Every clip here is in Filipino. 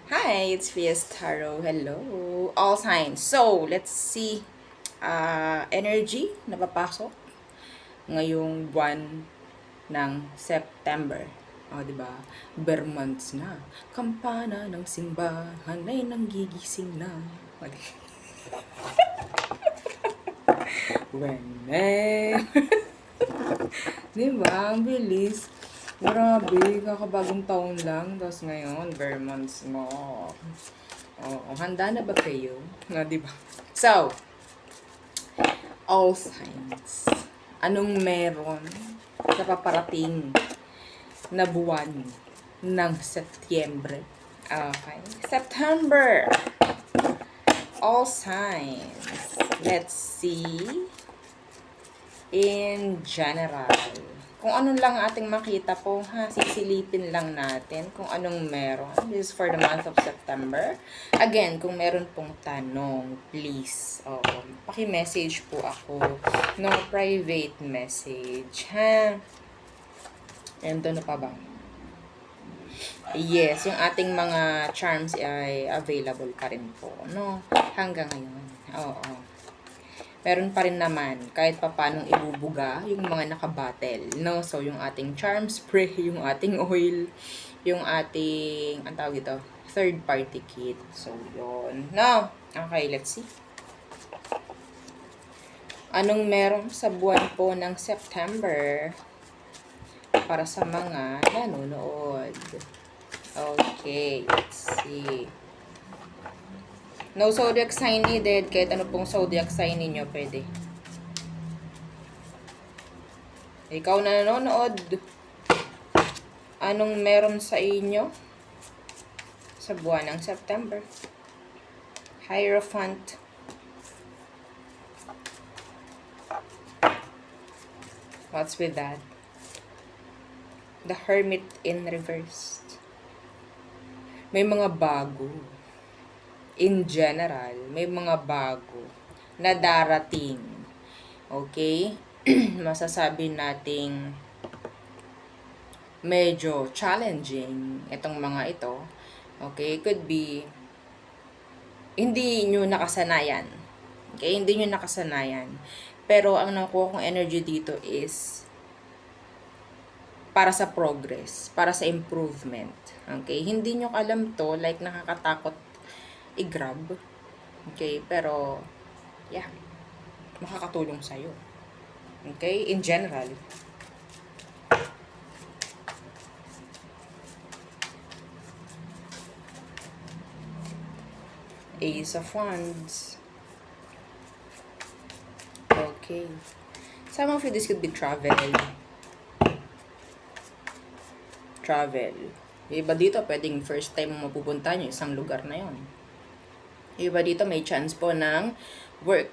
Hi, it's Fies Tarot. Hello, all signs. So, let's see energy na papasok ngayong buwan ng September. O, di ba? Bare months na. Kampana ng simbahan ay nanggigising na. When di ba? Ang bilis. Grabe, kakabagong taon lang. Tapos ngayon, bare months mo. Oo, handa na ba kayo? No, di ba? So, all signs. Anong meron sa paparating na buwan ng Setyembre? Okay. September. All signs. Let's see. In general. Kung ano lang ating makita po, ha, sisilipin lang natin kung anong meron. This is for the month of September. Again, kung meron pong tanong, please, paki-message po ako. No private message, ha? And ano pa ba? Yes, yung ating mga charms ay available pa rin po, no? Hanggang ngayon. Oo. Meron pa rin naman kahit papanong ibubuga yung mga nakabattle, no? So, yung ating charm spray, yung ating oil, yung ating, ang tawag ito, third party kit. So, yun. No? Okay, let's see. Anong meron sa buwan po ng September para sa mga nanonood? Okay, let's see. No zodiac sign needed. Kahit ano pong zodiac sign ninyo, pwede. Ikaw na nanonood, anong meron sa inyo sa buwan ng September? Hierophant. What's with that? The Hermit in reverse. May mga bago. In general, may mga bago na darating. Okay? Masasabi nating medyo challenging itong mga ito. Okay? Could be hindi nyo nakasanayan. Okay? Hindi nyo nakasanayan. Pero ang nakuha kong energy dito is para sa progress, para sa improvement. Okay? Hindi nyo alam to, like nakakatakot i-grab. Okay? Pero, yeah, makakatulong sa'yo. Okay? In general. Ace of Wands. Okay. Some of you, this could be travel. Travel. Iba dito, pwedeng first time mo mapupunta nyo, isang lugar na yon. Iba dito, may chance po ng work.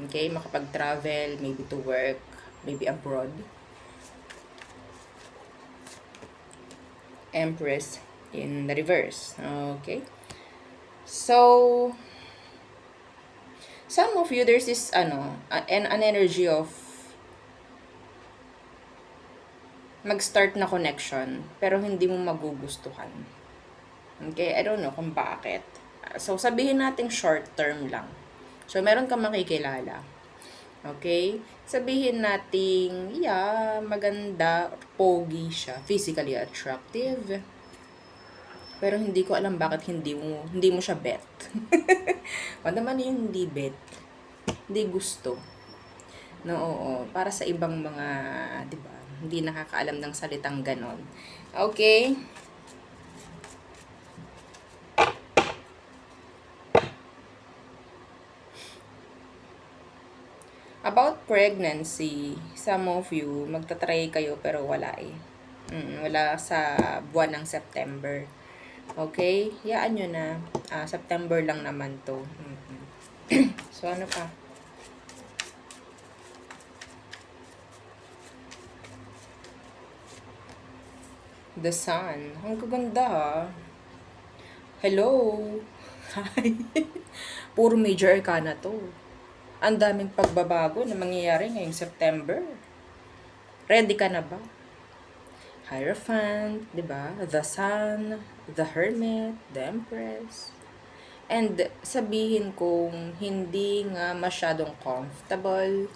Okay? Makapag-travel, maybe to work, maybe abroad. Empress in the reverse. Okay? So, some of you, there's this, an energy of mag-start na connection, pero hindi mo magugustuhan. Okay? I don't know kung bakit. So, sabihin natin short term lang. So, meron kang makikilala. Okay? Sabihin natin, yeah, maganda, pogi siya, physically attractive. Pero hindi ko alam bakit hindi mo siya bet. O naman yung hindi bet. Hindi gusto. No, oo. Para sa ibang mga, 'di ba? Hindi nakakaalam ng salitang ganon. Okay? About pregnancy, some of you, magta-try kayo pero wala eh. Wala sa buwan ng September. Okay? Yaan nyo na. September lang naman to. So, ano pa? The Sun. Ang gaganda ha. Hello. Hi. Puro major arcana to. Ang daming pagbabago na mangyayari ngayong September. Ready ka na ba? Hierophant, 'di ba? The Sun, the Hermit, the Empress. And sabihin kong hindi nga masyadong comfortable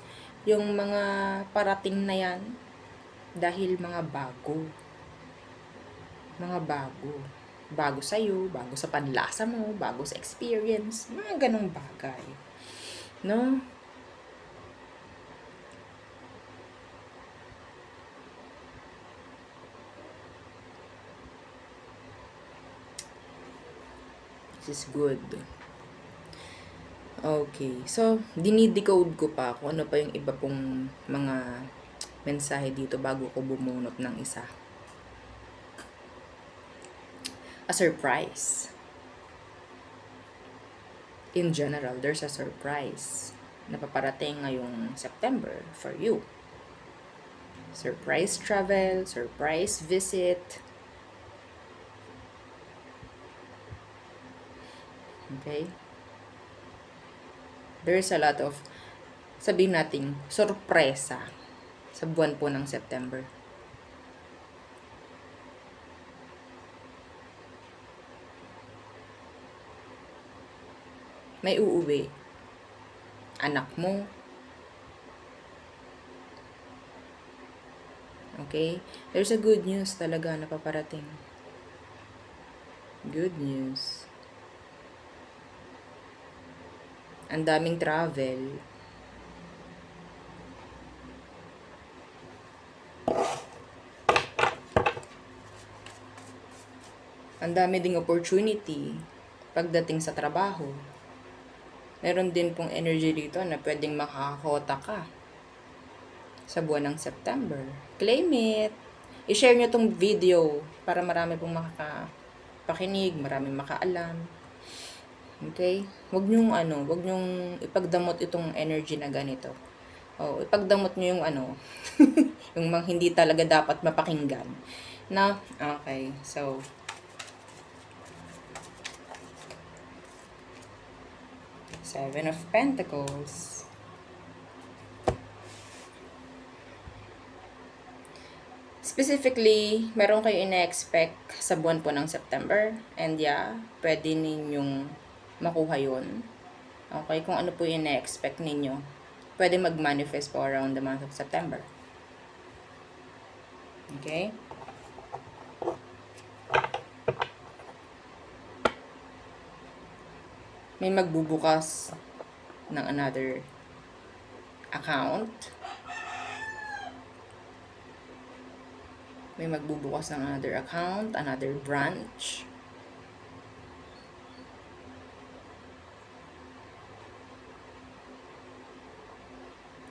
yung mga parating na yan dahil mga bago. Mga bago. Bago sa'yo, bago sa panlasa mo, bago sa experience, mga ganong bagay. No? This is good. Okay. So, dinidecode ko pa kung ano pa yung iba pong mga mensahe dito bago ko bumunot ng isa. A surprise. In general, there's a surprise na paparating ngayong September for you. Surprise travel, surprise visit. Okay? There's a lot of, sabihin natin, sorpresa sa buwan po ng September. May uuwi. Anak mo. Okay? There's a good news talaga na paparating. Good news. Ang daming travel. Ang dami ding opportunity pagdating sa trabaho. Meron din pong energy dito na pwedeng makakakota ka sa buwan ng September. Claim it. I-share nyo tong video para marami pong makakapakinig, marami makaalam. Okay? Wag nyong ipagdamot itong energy na ganito. Ipagdamot nyo yung yung mga hindi talaga dapat mapakinggan. Na, okay. So, Seven of Pentacles. Specifically, meron kayo ina-expect sa buwan po ng September. And yeah, pwede ninyong makuha yun. Okay, kung ano po yung ina-expect ninyo, pwede mag-manifest po around the month of September. Okay? May magbubukas ng another account. May magbubukas ng another account, another branch.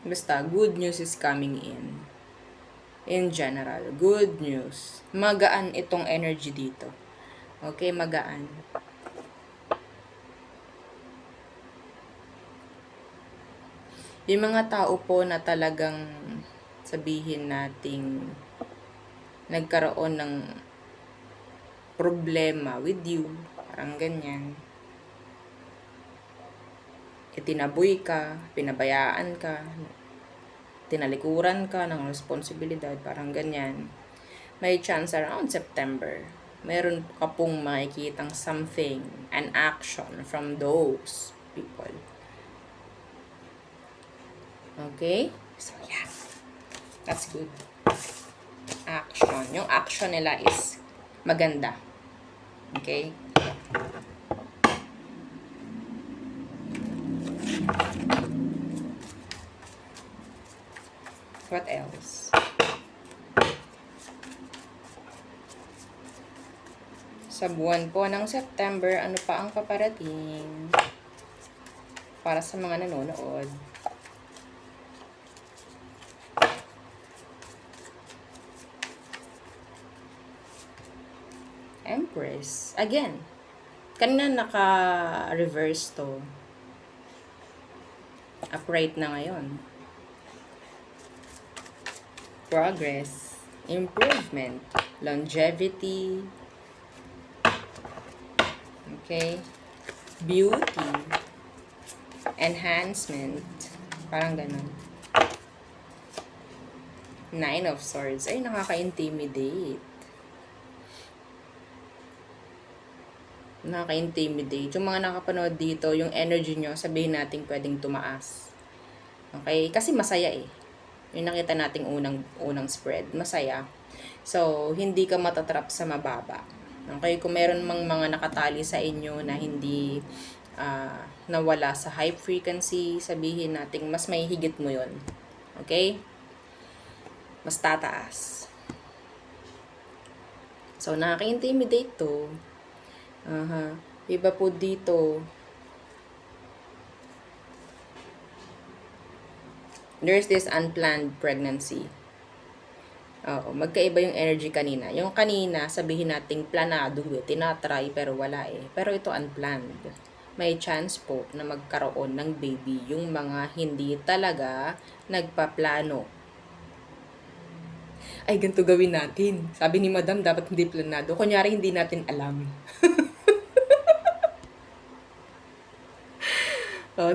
Basta, good news is coming in. In general, good news. Magaan itong energy dito. Okay, magaan. Yung mga tao po na talagang sabihin nating nagkaroon ng problema with you, parang ganyan. Itinaboy ka, pinabayaan ka, tinalikuran ka ng responsibilidad, parang ganyan. May chance around September, meron ka pong makikitang something, an action from those people. Okay? So, yeah. That's good. Action. Yung action nila is maganda. Okay? What else? Sa buwan po ng September, ano pa ang paparating para sa mga nanonood? Empress. Again, kanina naka-reverse to. Upright na ngayon. Progress, improvement, longevity, okay, beauty, enhancement, parang ganun. Nine of Swords. Ay, nakaka-intimidate. Nakaka-intimidate. Yung mga nakapanood dito, yung energy nyo, sabihin natin pwedeng tumaas. Okay? Kasi masaya eh. Yung nakita nating unang spread, masaya. So, hindi ka matatrap sa mababa. Okay? Kung meron mang mga nakatali sa inyo na hindi nawala sa high frequency, sabihin natin mas may higit mo yon. Okay? Mas tataas. So, nakaka-intimidate to. Iba po dito. There's this unplanned pregnancy. Oo, magkaiba yung energy kanina. Yung kanina, sabihin nating planado eh, tinatry pero wala eh. Pero ito unplanned. May chance po na magkaroon ng baby yung mga hindi talaga nagpaplano. Ay, ganito gawin natin. Sabi ni Madam, dapat hindi planado. Kunyari, hindi natin alam. Oh,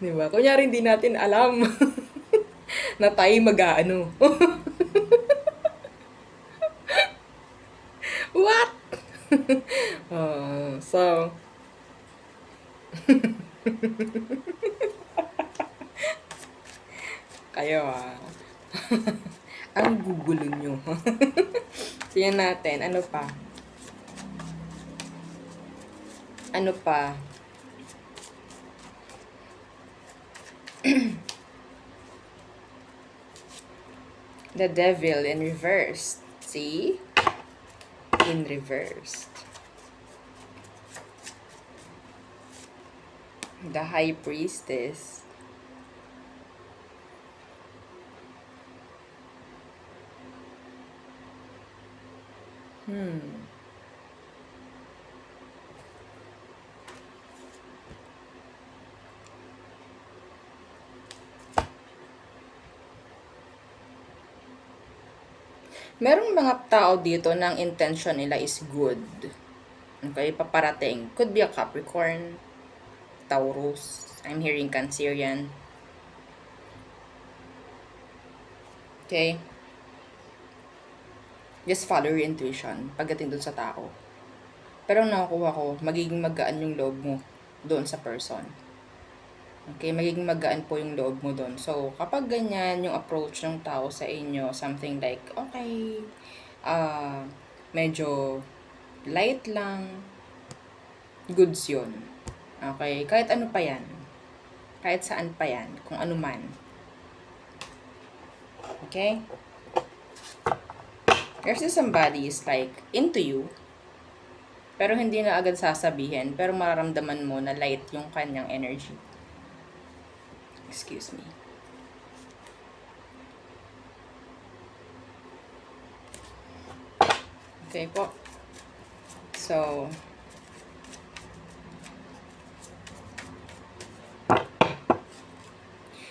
diba? Kunyari, hindi natin alam na tayo mag-aano. What? So, kayo ang gugulo nyo. Tingnan natin, ano pa? Ano pa? The Devil in reversed. See? In reversed. The High Priestess. Merong mga tao dito na ang intention nila is good. Okay, paparating. Could be a Capricorn, Taurus. I'm hearing Cancerian. Okay? Just follow your intuition pagdating dun sa tao. Pero nakukuha ko, magiging magaan yung loob mo doon sa person. Okay, magiging magaan po yung loob mo doon. So, kapag ganyan yung approach ng tao sa inyo, something like, okay, medyo light lang, goods yun. Okay, kahit ano pa yan. Kahit saan pa yan, kung ano man. Okay? There's somebody is like into you, pero hindi na agad sasabihin, pero mararamdaman mo na light yung kanyang energy. Excuse me. Okay po. So,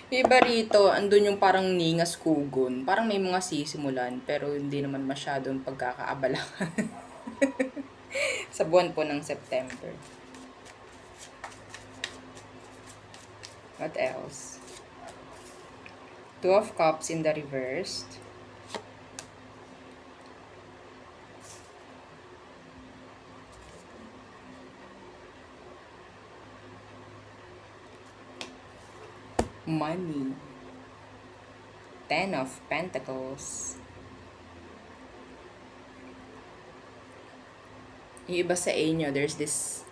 iba rito, andun yung parang ningas kugon. Parang may mga sisimulan, pero hindi naman masyadong pagkakaabalahan. Sa buwan po ng September. What else? Two of Cups in the reversed. Money. Ten of Pentacles. Yung iba sa inyo, there's this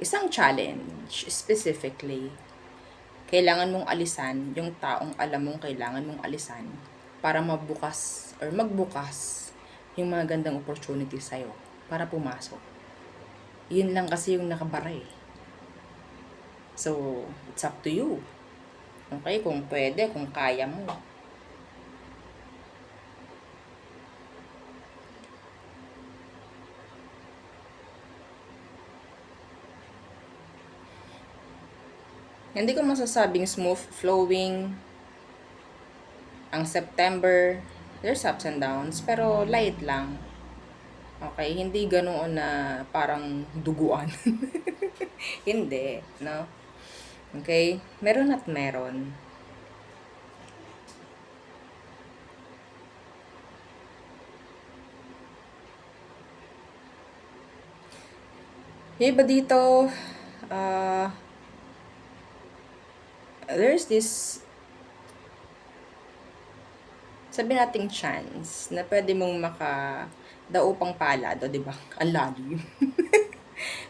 isang challenge specifically. Kailangan mong alisan yung taong alam mong kailangan mong alisan para mabukas or magbukas yung mga gandang opportunity sa'yo para pumasok. Yun lang kasi yung nakabara eh. So, it's up to you. Okay, kung pwede, kung kaya mo. Hindi ko masasabing smooth flowing ang September. There's ups and downs, pero light lang. Okay, hindi ganoon na parang duguan. Hindi, no? Okay? Meron at meron. Yung iba dito, there's this, sabi nating chance na pwede mong daupang palad, o diba? Ang lalim.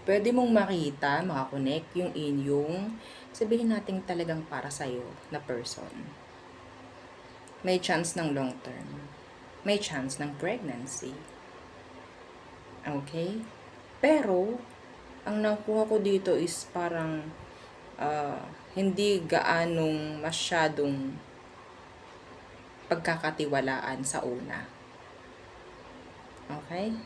Pwede mong makita, makakonect yung inyong, sabihin natin talagang para sa'yo na person. May chance ng long term. May chance ng pregnancy. Okay? Pero, ang nakuha ko dito is parang hindi gaanong masyadong pagkakatiwalaan sa una. Okay?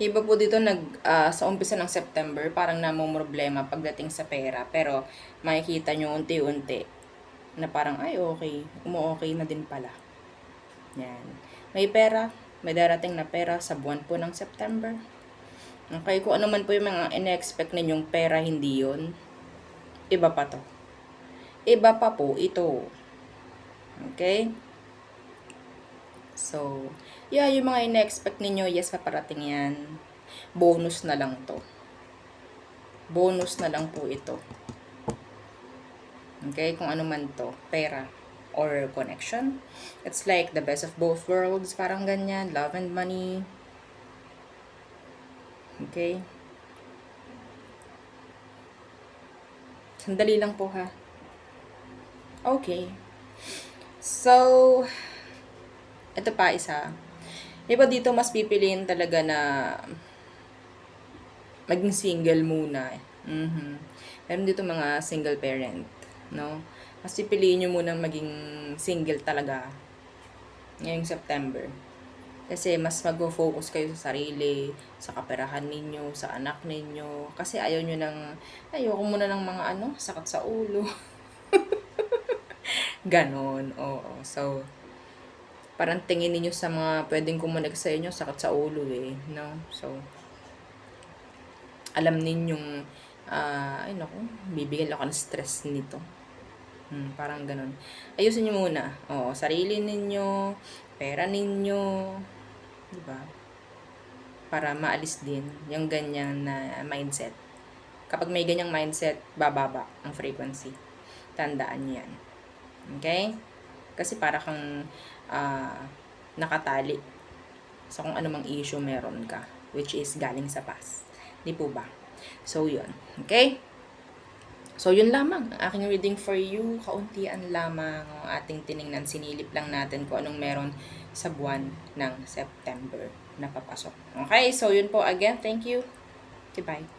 Iba po dito sa umpisa ng September, parang namumroblema pagdating sa pera. Pero makikita nyo unti-unti na parang, ay okay, umu-okay na din pala. Yan. May pera, may darating na pera sa buwan po ng September. Okay, kung ano man po yung mga ina-expect ninyong pera, hindi yun. Iba pa to. Iba pa po ito. Okay? So, yeah, yung mga ina-expect ninyo, yes, paparating yan. Bonus na lang to. Bonus na lang po ito. Okay, kung ano man to, pera or connection. It's like the best of both worlds, parang ganyan, love and money. Okay? Sandali lang po ha. Okay. So, ito pa isa. Iba dito mas pipiliin talaga na maging single muna. Meron dito mga single parent, no? Mas pipiliin nyo muna maging single talaga ngayong September. Kasi mas mag-focus kayo sa sarili, sa kaperahan ninyo, sa anak ninyo. Kasi ayoko muna ng mga sakit sa ulo. Ganon, oo. So, parang tingin ninyo sa mga pwedeng kumonect sa inyo, sakit sa ulo eh, no? So, alam ninyong, ay naku, bibigyan ako ng stress nito. Parang ganon. Ayusin nyo muna. Oo, sarili ninyo, pera ninyo, diba? Para maalis din yung ganyan na mindset. Kapag may ganyang mindset, bababa ang frequency. Tandaan nyo yan. Okay? Kasi para kang nakatali sa kung anumang issue meron ka, which is galing sa past. Di po ba? So, yun. Okay? So, yun lamang. Ang aking reading for you. Kauntian lamang ang ating tiningnan. Sinilip lang natin kung anong meron sa buwan ng September na papasok. Okay? So, yun po. Again, thank you. Goodbye.